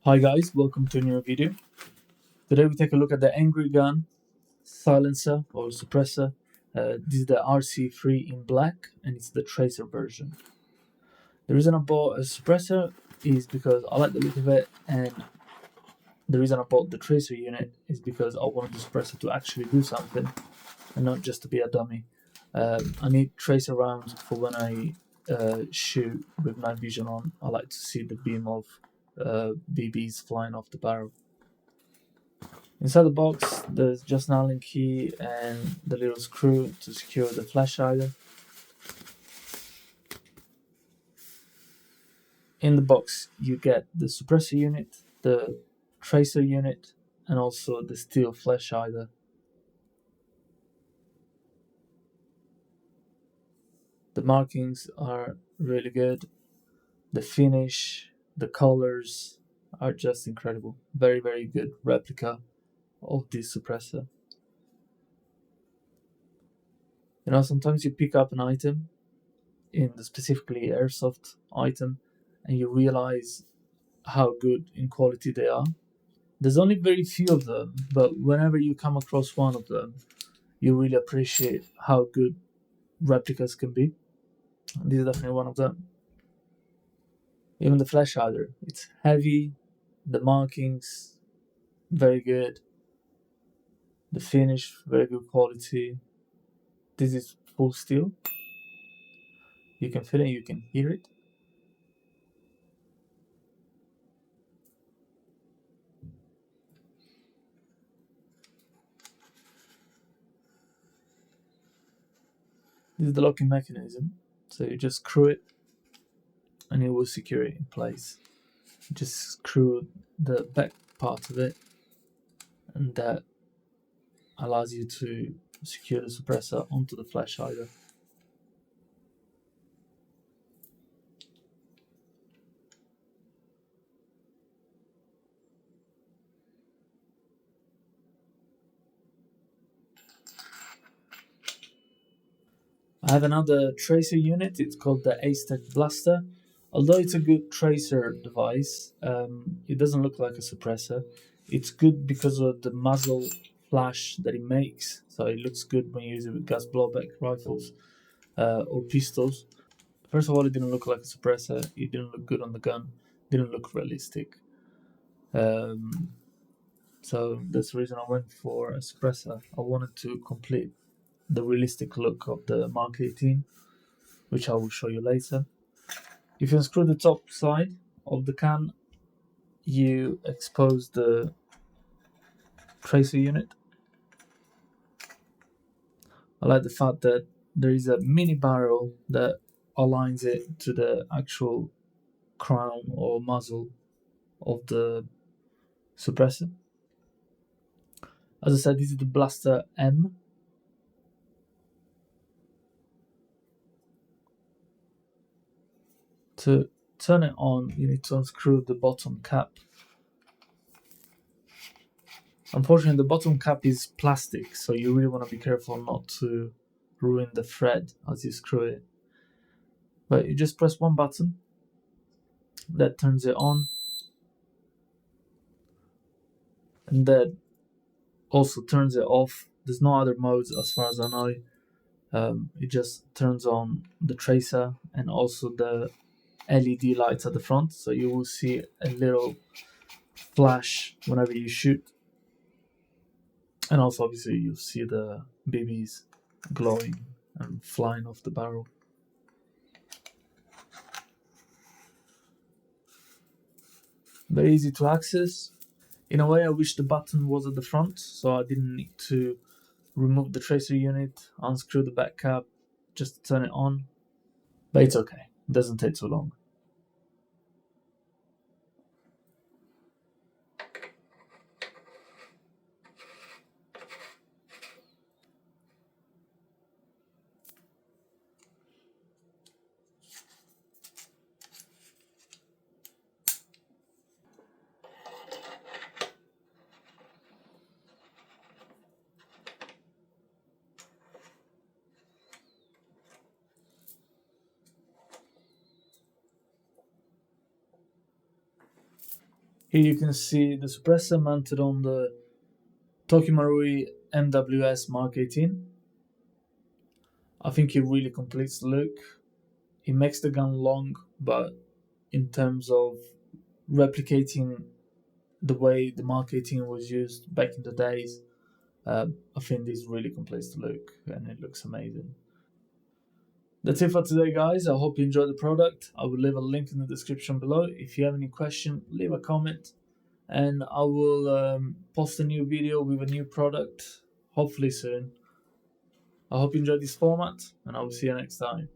Hi guys, welcome to a new video. Today we take a look at the Angry Gun silencer or suppressor. This is the RC3 in black and it's the tracer version. The reason I bought a suppressor is because I like the look of it, and the reason I bought the tracer unit is because I wanted the suppressor to actually do something and not just to be a dummy. I need tracer rounds for when I shoot with night vision on. I like to see the beam of BBs flying off the barrel. Inside the box, there's just an Allen key and the little screw to secure the flashhider. In the box, you get the suppressor unit, the tracer unit, and also the steel flashhider. The markings are really good. The finish, the colors are just incredible. Very, very good replica of this suppressor. You know, sometimes you pick up an item, in the specifically airsoft item, and you realize how good in quality they are. There's only very few of them, but whenever you come across one of them, you really appreciate how good replicas can be. And this is definitely one of them. Even the flashhider, it's heavy, the markings, very good. The finish, very good quality. This is full steel. You can feel it, you can hear it. This is the locking mechanism. So you just screw it and it will secure it in place. You just screw the back part of it, and that allows you to secure the suppressor onto the flashhider. I have another tracer unit. It's called the Acetech Blaster. Although it's a good tracer device, it doesn't look like a suppressor. It's good because of the muzzle flash that it makes. So it looks good when you use it with gas blowback rifles or pistols. First of all, it didn't look like a suppressor. It didn't look good on the gun. It didn't look realistic. So that's the reason I went for a suppressor. I wanted to complete the realistic look of the Mark 18, which I will show you later. If you unscrew the top side of the can, you expose the tracer unit. I like the fact that there is a mini barrel that aligns it to the actual crown or muzzle of the suppressor. As I said, this is the Blaster M. To turn it on, you need to unscrew the bottom cap. Unfortunately, the bottom cap is plastic, so you really want to be careful not to ruin the thread as you screw it. But you just press one button, that turns it on, and that also turns it off. There's no other modes as far as I know. It just turns on the tracer and also the LED lights at the front, so you will see a little flash whenever you shoot, and also obviously you'll see the BBs glowing and flying off the barrel. Very easy to access. In a way, I wish the button was at the front, so I didn't need to remove the tracer unit, unscrew the back cap just to turn it on. But it's okay, it doesn't take too long. Here you can see the suppressor mounted on the Tokimarui MWS Mark 18. I think it really completes the look. It makes the gun long, but in terms of replicating the way the Mark 18 was used back in the days, I think this really completes the look and it looks amazing. That's it for today, guys. I hope you enjoyed the product. I will leave a link in the description below. If you have any question, leave a comment and I will post a new video with a new product hopefully soon. I hope you enjoyed this format and I will see you next time.